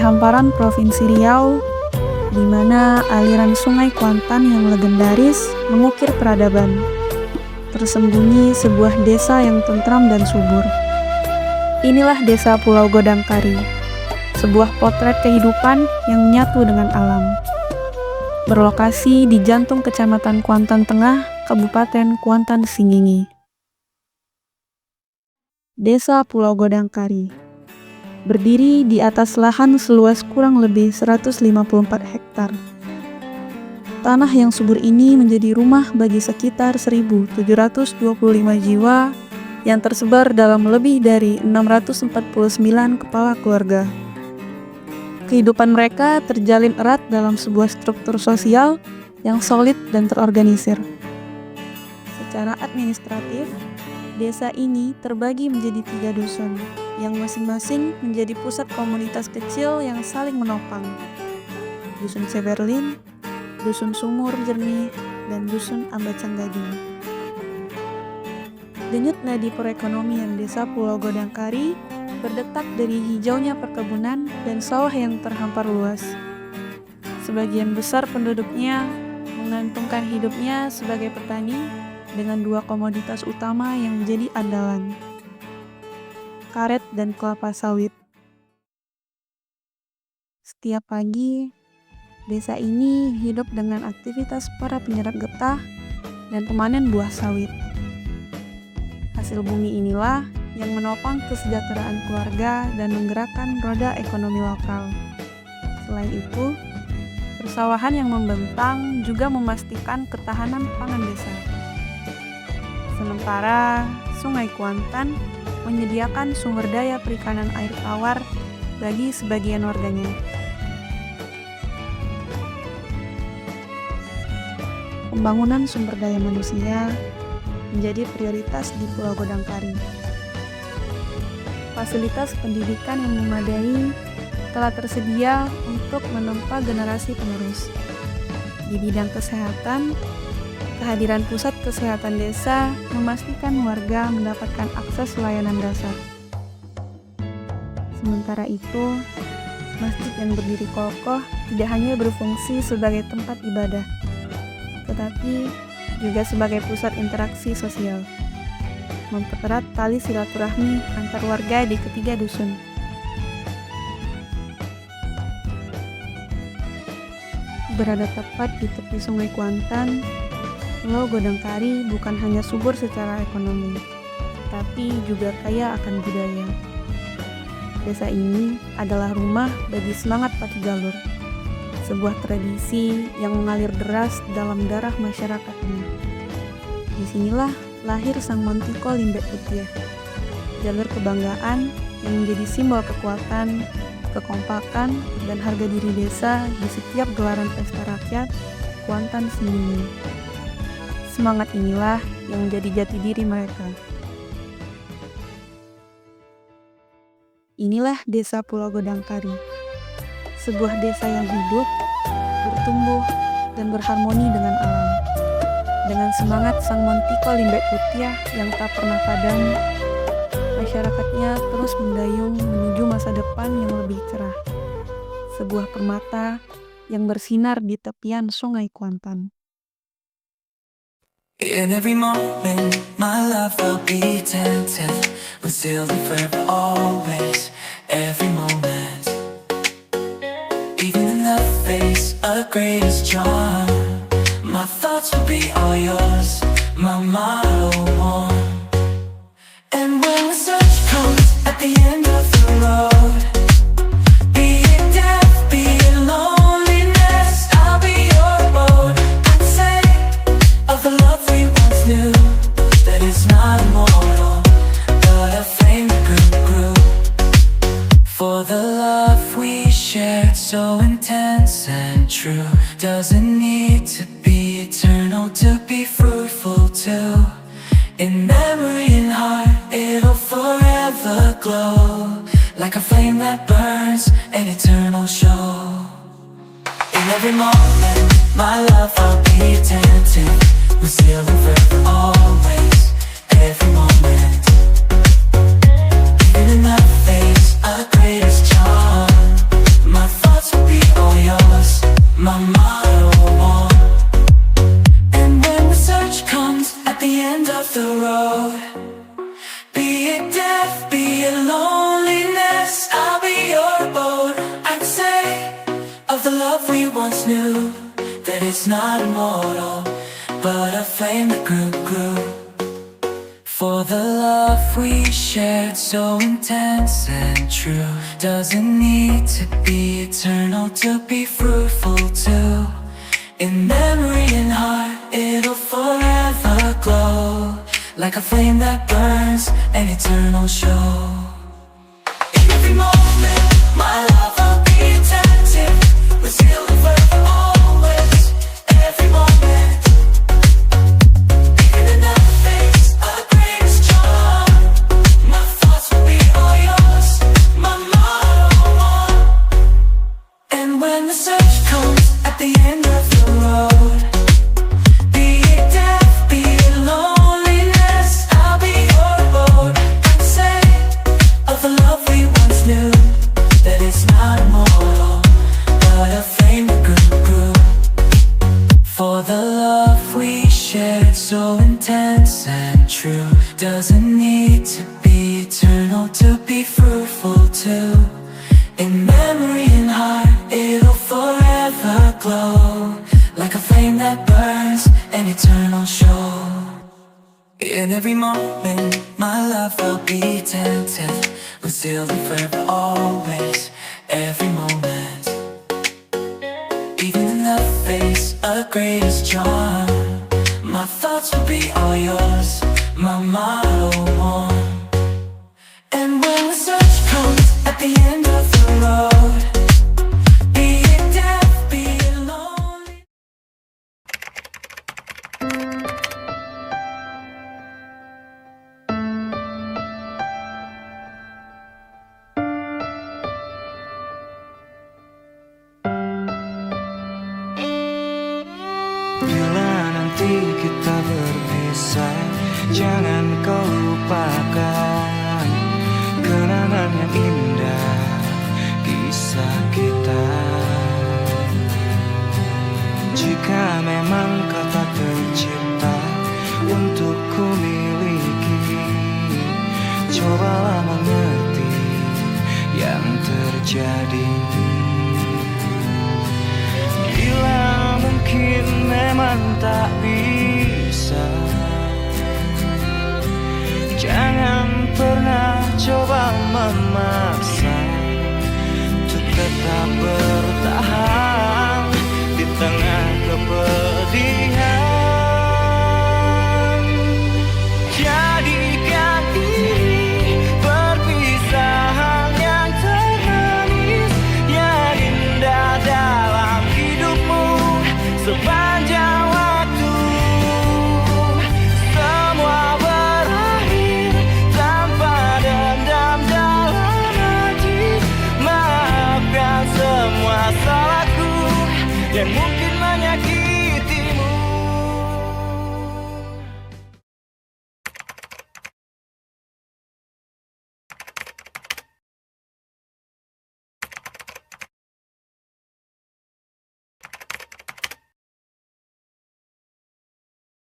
hamparan Provinsi Riau, di mana aliran sungai Kuantan yang legendaris mengukir peradaban, tersembunyi sebuah desa yang tentram dan subur. Inilah desa Pulau Godangkari, sebuah potret kehidupan yang menyatu dengan alam. Berlokasi di jantung Kecamatan Kuantan Tengah, Kabupaten Kuantan Singingi. Desa Pulau Godangkari berdiri di atas lahan seluas kurang lebih 154 hektar. Tanah yang subur ini menjadi rumah bagi sekitar 1.725 jiwa yang tersebar dalam lebih dari 649 kepala keluarga. Kehidupan mereka terjalin erat dalam sebuah struktur sosial yang solid dan terorganisir. Secara administratif, desa ini terbagi menjadi 3 dusun, yang masing-masing menjadi pusat komunitas kecil yang saling menopang. Dusun Seberlin, Dusun Sumur Jernih, dan Dusun Ambacang Gading. Denyut nadi perekonomian desa Pulau Godangkari berdetak dari hijaunya perkebunan dan sawah yang terhampar luas. Sebagian besar penduduknya menggantungkan hidupnya sebagai petani dengan 2 komoditas utama yang menjadi andalan, karet dan kelapa sawit. Setiap pagi, desa ini hidup dengan aktivitas para penyerap getah dan pemanen buah sawit. Hasil bumi inilah yang menopang kesejahteraan keluarga dan menggerakkan roda ekonomi lokal. Selain itu, persawahan yang membentang juga memastikan ketahanan pangan desa. Sementara Sungai Kuantan menyediakan sumber daya perikanan air tawar bagi sebagian warganya. Pembangunan sumber daya manusia menjadi prioritas di Pulau Godangkari. Fasilitas pendidikan yang memadai telah tersedia untuk menempa generasi penerus. Di bidang kesehatan, kehadiran pusat kesehatan desa memastikan warga mendapatkan akses layanan dasar. Sementara itu, masjid yang berdiri kokoh tidak hanya berfungsi sebagai tempat ibadah, tetapi juga sebagai pusat interaksi sosial, mempererat tali silaturahmi antar warga di ketiga dusun. Berada tepat di tepi Sungai Kuantan, Pulau Godangkari bukan hanya subur secara ekonomi, tapi juga kaya akan budaya. Desa ini adalah rumah bagi semangat Pati Galur, sebuah tradisi yang mengalir deras dalam darah masyarakatnya. Disinilah lahir Sang Montiko Limbek Putiah, jalur kebanggaan yang menjadi simbol kekuatan, kekompakan, dan harga diri desa di setiap gelaran pesta rakyat Kuantan Singingi. Semangat inilah yang menjadi jati diri mereka. Inilah desa Pulau Godangkari, sebuah desa yang hidup, bertumbuh, dan berharmoni dengan alam. Dengan semangat Sang Montiko Limbek Putiah yang tak pernah padam, masyarakatnya terus mendayung menuju masa depan yang lebih cerah. Sebuah permata yang bersinar di tepian Sungai Kuantan. In every moment, my love will be tempted, but still be forever always. Every moment, even in the face of greatest charm, my thoughts will be all yours, my motto one. And when the search comes at the end of the road, be it death, be it loneliness, I'll be your abode. I'd say of the love we once knew, that it's not immortal, but a flame that grew. For the love we shared, so intense and true, doesn't need to be eternal to be fruitful too. In memory and heart, it'll forever glow, like a flame that burns, an eternal show. In every moment, my love I'll be attentive, we're still forever always. Every moment, even in the face of greatest charm, my of the love we once knew, that it's not immortal, but a flame that grew. For the love we shared, so intense and true, doesn't need to be eternal to be fruitful too. In memory and heart, it'll forever glow, like a flame that burns, an eternal show. In every moment, my love will be attentive, with zeal and fervor always, every moment. Even in the face of the greatest charm, my thoughts will be all yours, my motto one. And when the search comes at the end of the road, be it death, be it loneliness, I'll be your abode. And say of the love we once knew, that it's not immortal, but a flame that grew. For the love we shared, so intense and true, doesn't need to be eternal to be fruitful too. In memory and heart, it'll forever glow, like a flame that burns, an eternal show. In every moment, my love will be attentive, with zeal and fervor always, every moment. Even in the face of the greatest charm, my thoughts will be all yours, my motto one. And when the search comes at the end of the road, be it death, be it lonely. Bila nanti kita berpisah, jangan kau lupakan kenangan yang indah, kisah kita. Jika memang kau tak tercipta untuk ku miliki, cobalah mengerti yang terjadi. Bila mungkin memang tak bisa, jangan pernah coba memaksa untuk tetap bertahan di tengah kepedihan. Jadikan ini perpisahan yang termanis, yang indah dalam hidupmu sepanjang waktu. Semua berakhir tanpa dendam dalam hati. Maafkan semua salahku yang mungkin menyakiti.